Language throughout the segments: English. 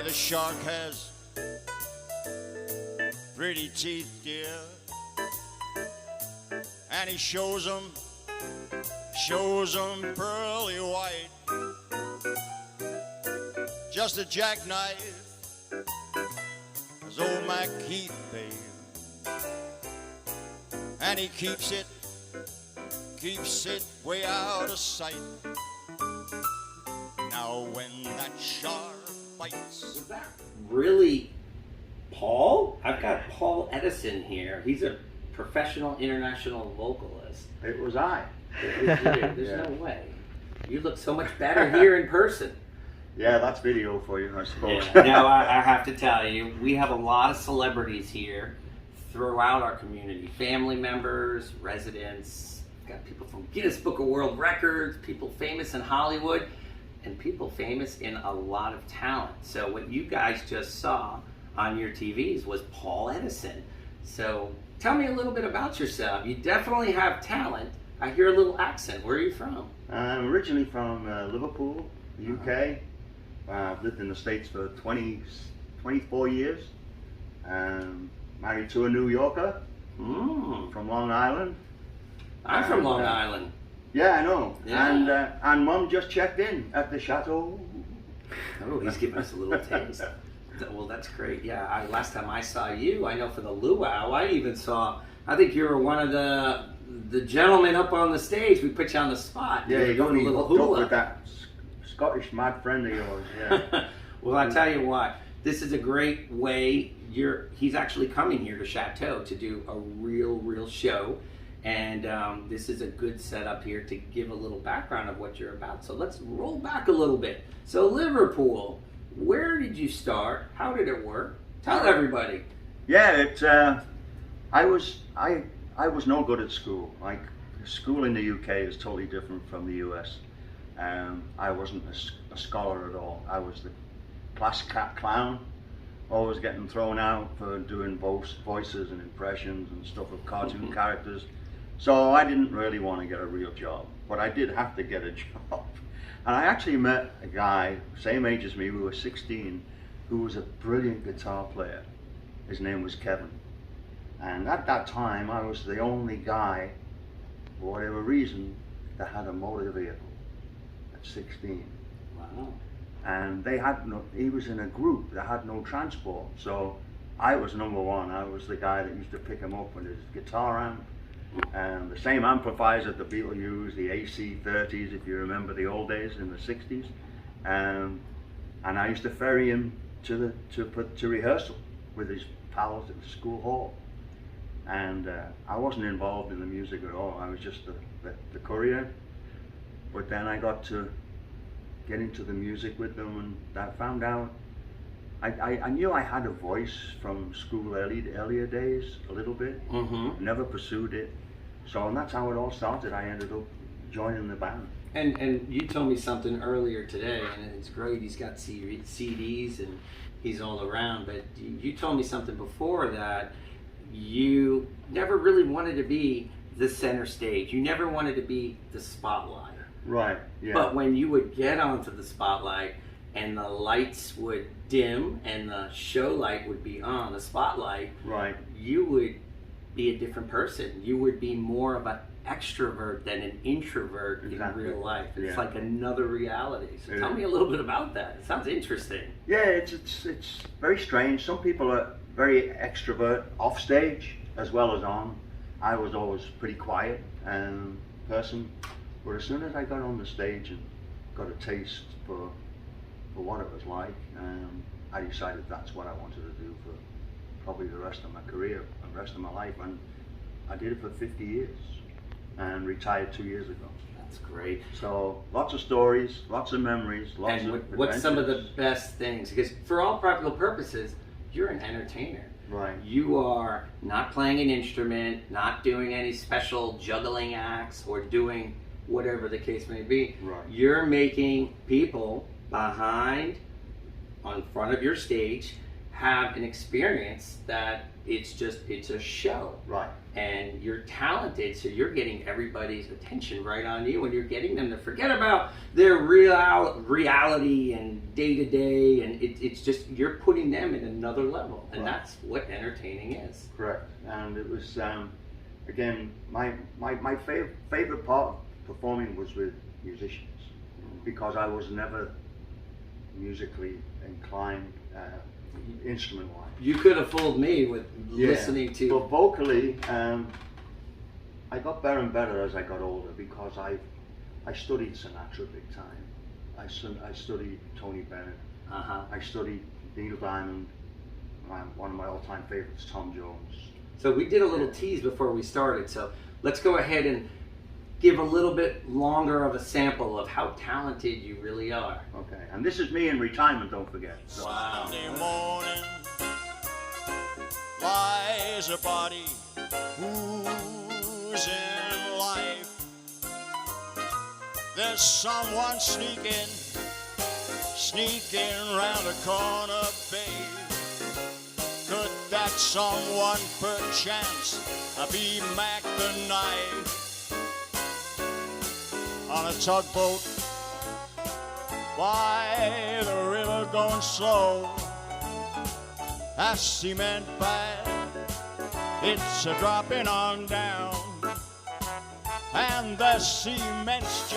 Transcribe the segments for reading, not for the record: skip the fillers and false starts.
the shark has pretty teeth, dear, and he shows them pearly white, just a jackknife as old Mac Keith, babe, and he keeps it way out of sight. Now when that shark bites. Was that really Paul? I've got Paul Edison here. He's a professional international vocalist. It was I. There's no way. You look so much better here in person. Yeah, that's video for you, I suppose. Yeah. Now, I have to tell you, we have a lot of celebrities here throughout our community. Family members, residents, got people from Guinness Book of World Records, people famous in Hollywood, and people famous in a lot of talent. So what you guys just saw on your TVs was Paul Edison. So tell me a little bit about yourself. You definitely have talent. I hear a little accent. Where are you from? I'm originally from Liverpool, the UK. I've lived in the States for 24 years. Married to a New Yorker from Long Island. I'm from Long Island. Yeah, I know. Yeah. And Mum just checked in at the Chateau. Oh, he's giving us a little taste. Well, that's great. Yeah, last time I saw you, I know for the luau, I think you were one of the gentlemen up on the stage. We put you on the spot. Yeah, you got me a little hooked up hula with that Scottish mad friend of yours. Yeah. Well, I tell you what, this is a great way. He's actually coming here to Chateau to do a real show. And this is a good setup here to give a little background of what you're about. So let's roll back a little bit. So Liverpool, where did you start? How did it work? Tell everybody. Yeah, I was no good at school. Like, school in the UK is totally different from the US. I wasn't a scholar at all. I was the class clown, always getting thrown out for doing voices and impressions and stuff of cartoon characters. So I didn't really want to get a real job, but I did have to get a job. And I actually met a guy, same age as me, we were 16, who was a brilliant guitar player. His name was Kevin. And at that time, I was the only guy, for whatever reason, that had a motor vehicle at 16. Wow. And he was in a group that had no transport. So I was number one. I was the guy that used to pick him up with his guitar amp. And the same amplifiers that the Beatles used, the AC-30s, if you remember the old days in the 60s. And I used to ferry him to rehearsal with his pals at the school hall. And I wasn't involved in the music at all. I was just the courier. But then I got to get into the music with them, and I found out I knew I had a voice from school earlier days a little bit. Never pursued it. And that's how it all started. I ended up joining the band. And you told me something earlier today, and it's great. He's got CDs and he's all around. But you told me something before that you never really wanted to be the center stage. You never wanted to be the spotlight. Right. Yeah. But when you would get onto the spotlight and the lights would dim and the show light would be on, the spotlight, right, you would be a different person. You would be more of an extrovert than an introvert in real life. It's like another reality. So tell me a little bit about that. It sounds interesting. Yeah, it's very strange. Some people are very extrovert off stage as well as on. I was always pretty quiet person, but as soon as I got on the stage and got a taste for what it was like, I decided that's what I wanted to do for probably the rest of my career, the rest of my life, and I did it for 50 years and retired 2 years ago. That's great. So lots of stories, lots of memories, lots of adventures. What's some of the best things? Because for all practical purposes, you're an entertainer. Right. You are not playing an instrument, not doing any special juggling acts or doing whatever the case may be. Right. You're making people in front of your stage have an experience that it's a show. Right. And you're talented, so you're getting everybody's attention right on you, and you're getting them to forget about their reality and day to day, and it's just you're putting them in another level, and right. That's what entertaining is. Correct. And it was again my favorite part of performing was with musicians, because I was never musically inclined instrument wise. You could have fooled me with listening to. But vocally, I got better and better as I got older, because I studied Sinatra big time. I studied Tony Bennett. I studied Neil Diamond. One of my all-time favorites, Tom Jones. So we did a little tease before we started. So let's go ahead and give a little bit longer of a sample of how talented you really are. Okay, and this is me in retirement, don't forget. So. Sunday morning lies a body who's in life. There's someone sneaking round a corner, babe. Could that someone perchance be Mac the Knife? On a tugboat by the river going slow, as cement bag, it's a dropping on down, and the cement's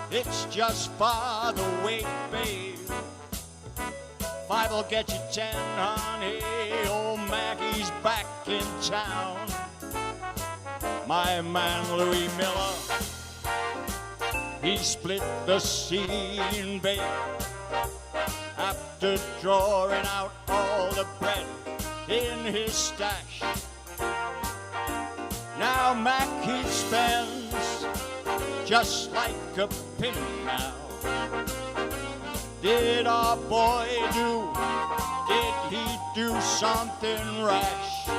it's just for the weight, babe. 5 will get you 10, honey. Old Maggie's back in town. My man Louis Miller, he split the scene, babe, after drawing out all the bread in his stash. Now Mac, he spends just like a pin now. Did our boy did he do something rash?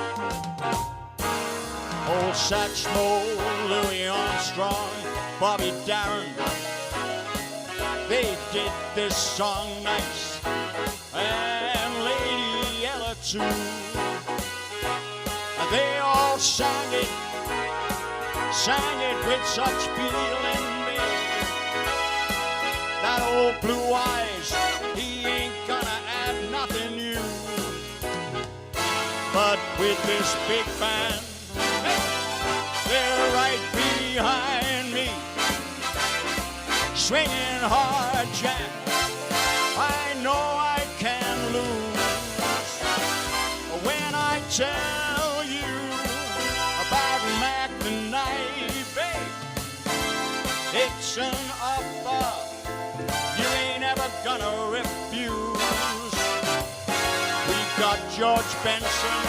Old Satchmo, Louis Armstrong, Bobby Darin, they did this song nice, and Lady Ella too. They all sang it with such feeling, babe. That old Blue Eyes, he ain't gonna add nothing new. But with this big band, they're right behind me, swinging hard, Jack. I know I can lose when I tell you about Mac the Knife, babe. It's an offer you ain't ever gonna refuse. We got George Benson,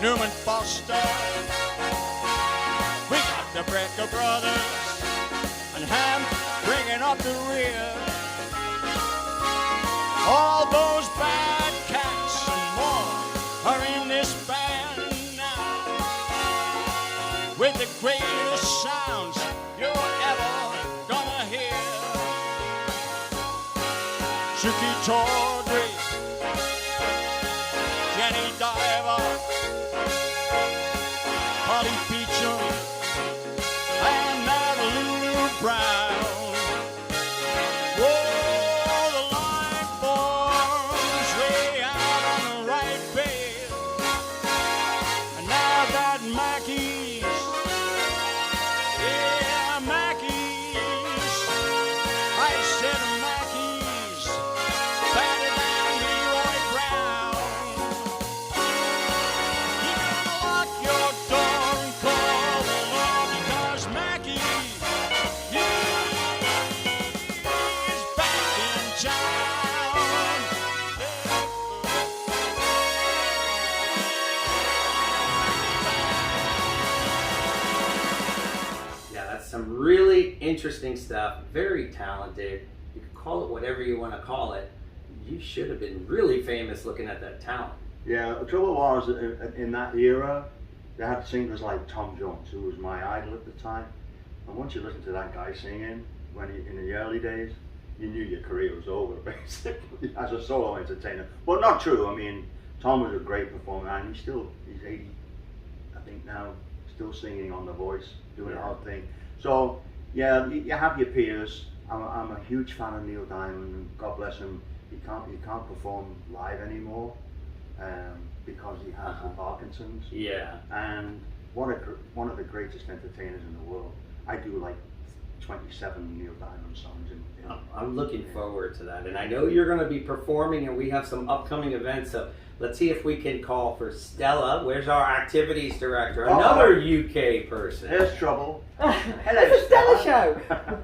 Newman Foster, we got the Brecker Brothers, and Ham bringing up the rear. All those bad cats and more are in this band now, with the greatest sounds you're ever gonna hear. Suki Tawdry, Jenny Diver, Polly Beecham, and Lulu Brown. Whoa, the line forms way out on the right, babe. And now that Mackie's, yeah, Mackie's, I said Mackie's, better than Leroy Brown. You better lock your door and call the law, because Mackie is back in town. Yeah, that's some really interesting stuff. Very talented. You can call it whatever you want to call it. You should have been really famous looking at that talent. Yeah, the trouble was, in that era, they had singers like Tom Jones, who was my idol at the time. And once you listen to that guy singing, in the early days, you knew your career was over basically as a solo entertainer. But not true. I mean, Tom was a great performer, and he's 80, I think now, still singing on The Voice, doing the whole thing. So yeah, you have your peers. I'm a huge fan of Neil Diamond, and God bless him. He can't perform live anymore because he has the Parkinson's. Yeah. And one of the greatest entertainers in the world. I do like 27 Neil Diamond songs. I'm looking forward to that, and I know you're going to be performing, and we have some upcoming events. So let's see if we can call for Stella. Where's our activities director? Another UK person. There's trouble. Hello, it's a Stella show.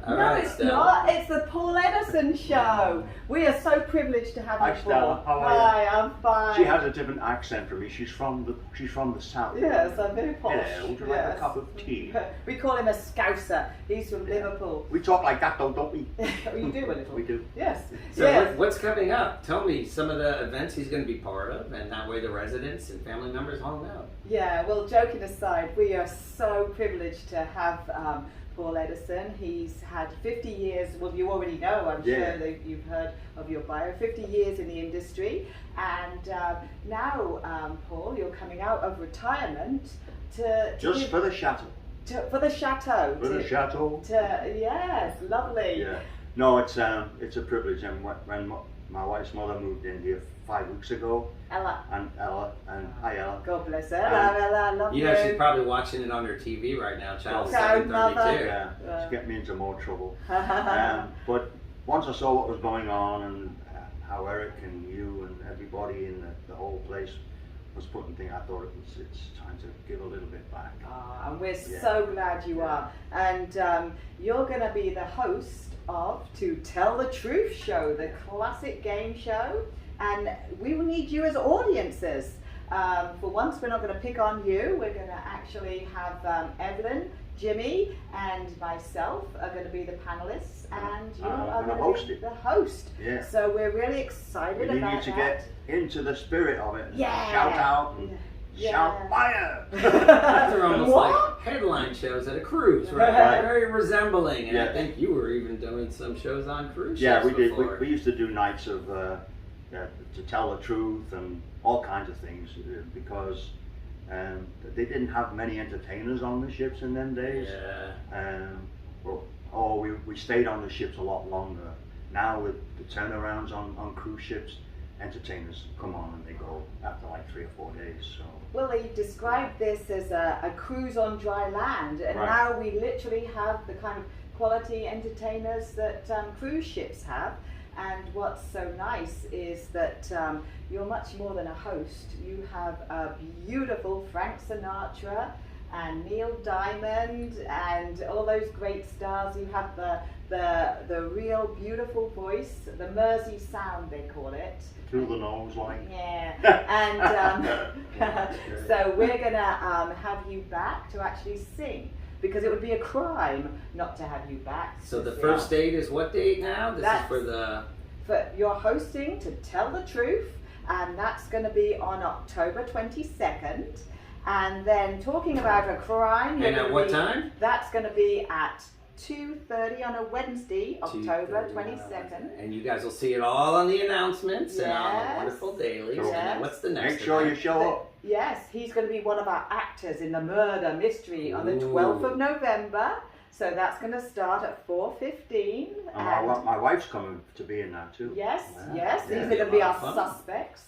All No, right, it's Stella. not. It's the Paul Edison show. We are so privileged to have Hi, you, Stella. Paul. How are you? Hi, I'm fine. She has a different accent from me. She's from the south. Yes, I'm very posh. Yeah, would you like a cup of tea? We call him a Scouser. He's from Liverpool. We talk like that though, don't we? Oh, you do a little. We do. Yes. So yes. what's coming up? Tell me some of the events he's going to be part of, and that way the residents and family members all know. Yeah, well, joking aside, we are so privileged to have Paul Edison. He's had 50 years, well, you already know, I'm sure that you've heard of your bio, 50 years in the industry. And now, Paul, you're coming out of retirement to Just for the Chateau. for the Chateau. For the Chateau. Yes, lovely. Yeah. No, it's a privilege. And when my wife's mother moved in here 5 weeks ago, Ella. and hi Ella. God bless her. Ella, love You know, she's probably watching it on her TV right now, Channel Okay, 732. Yeah, it's getting me into more trouble. But once I saw what was going on and how Eric and you and everybody in the whole place was putting things, I thought it's time to give a little bit back. And we're so glad you are. And you're going to be the host of To Tell the Truth show, the classic game show. And we will need you as audiences. For once, we're not going to pick on you. We're going to actually have Evelyn, Jimmy, and myself are going to be the panelists, and you are going to be the host. Yeah. So we're really excited We about need to that. get into the spirit of it. And Yeah. Shout out and shout fire. They're almost What? like headline shows at a cruise, right? Right. Very resembling. And I Yeah. think you were even doing some shows on cruise Yeah, ships we did. before. We used to do nights of to tell the truth and all kinds of things because they didn't have many entertainers on the ships in them days. Yeah. We stayed on the ships a lot longer. Now with the turnarounds on cruise ships, entertainers come on and they go after like 3 or 4 days. So. Well, they described this as a cruise on dry land, and Right. now we literally have the kind of quality entertainers that cruise ships have. And what's so nice is that you're much more than a host. You have a beautiful Frank Sinatra and Neil Diamond and all those great stars. You have the real beautiful voice, the Mersey sound they call it. Through the nose, like. Yeah, and so we're gonna have you back to actually sing, because it would be a crime not to have you back. So the sing. first date is what date now? This That's- is for the... You're hosting To Tell the Truth, and that's going to be on October 22nd. And then talking about a crime. And at what time? That's going to be at 2:30 on a Wednesday, October 2:30 22nd. And you guys will see it all on the announcements and on the Yes. wonderful dailies. Yes. And then what's the next Make sure you event? show up. Yes, he's going to be one of our actors in the murder mystery on the Ooh. 12th of November. So that's going to start at 4:15. And my wife's coming to be in that too. Yes, Wow. yes, Yeah, these be are a going to be lot our of fun. suspects.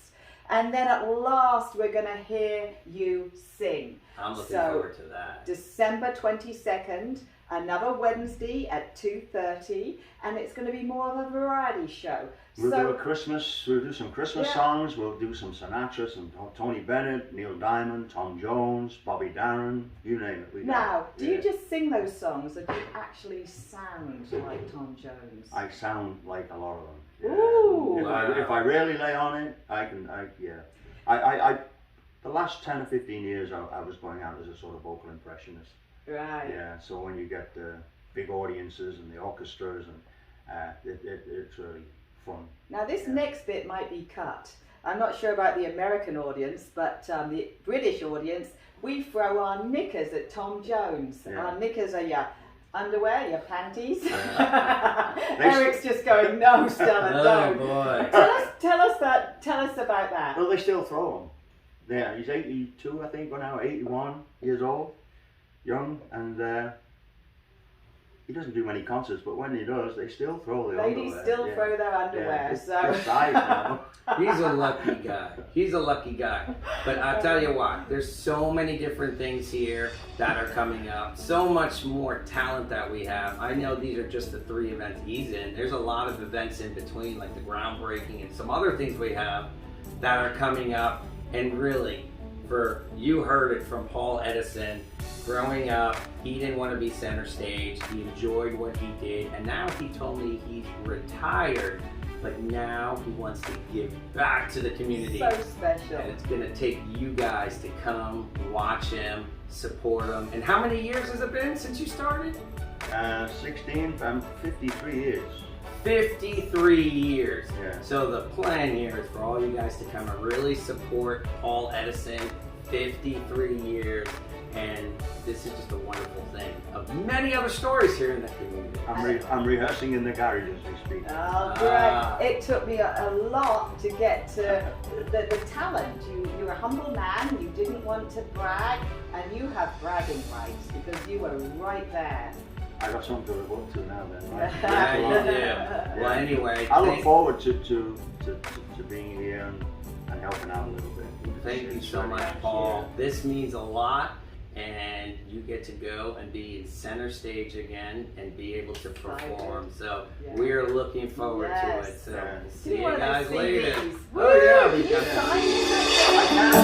And then at last, we're going to hear you sing. I'm looking So, forward to that. December 22nd, another Wednesday at 2:30, and it's going to be more of a variety show. We'll do some Christmas Yeah. songs. We'll do some Sinatra, some Tony Bennett, Neil Diamond, Tom Jones, Bobby Darin, you name it. We got Now, it. do you just sing those songs, or do you actually sound like Tom Jones? I sound like a lot of them. Yeah. Ooh. If I really lay on it, I can. The last 10 or 15 years, I was going out as a sort of vocal impressionist. Right. Yeah. So when you get the big audiences and the orchestras, and it's really fun. Now, this next bit might be cut. I'm not sure about the American audience, but the British audience, we throw our knickers at Tom Jones. Yeah. Our knickers are your underwear, your panties. Eric's just going, no, Stella, Oh don't. boy. Tell us about that. Well, they still throw them. Yeah, he's 82, I think, now 81 years old, young, and he doesn't do many concerts, but when he does, they still throw the Ladies underwear. still throw their underwear, It's so. just size now. He's a lucky guy. He's a lucky guy. But I'll tell you what, there's so many different things here that are coming up. So much more talent that we have. I know these are just the 3 events he's in. There's a lot of events in between, like the groundbreaking and some other things we have that are coming up. And really, you heard it from Paul Edison. Growing up, he didn't want to be center stage. He enjoyed what he did. And now he told me he's retired. But now he wants to give back to the community. So special. And it's gonna take you guys to come, watch him, support him. And how many years has it been since you started? 16, I'm 53 years. 53 years. Yeah. So the plan here is for all you guys to come and really support Paul Edison. 53 years. And this is just a wonderful thing. Of many other stories here in the community. I'm rehearsing in the garage as we speak. Oh, great. It took me a lot to get to the talent. You're a humble man, you didn't want to brag, and you have bragging rights because you were right there. I got something to look to now then. Right? Yeah, you do. Well, anyway. I look forward to being here and helping out a little bit. Thank you so much, Paul. This means a lot. And you get to go and be in center stage again and be able to perform. So we're looking forward to it. So see you guys later. Oh yeah, we Can you got sign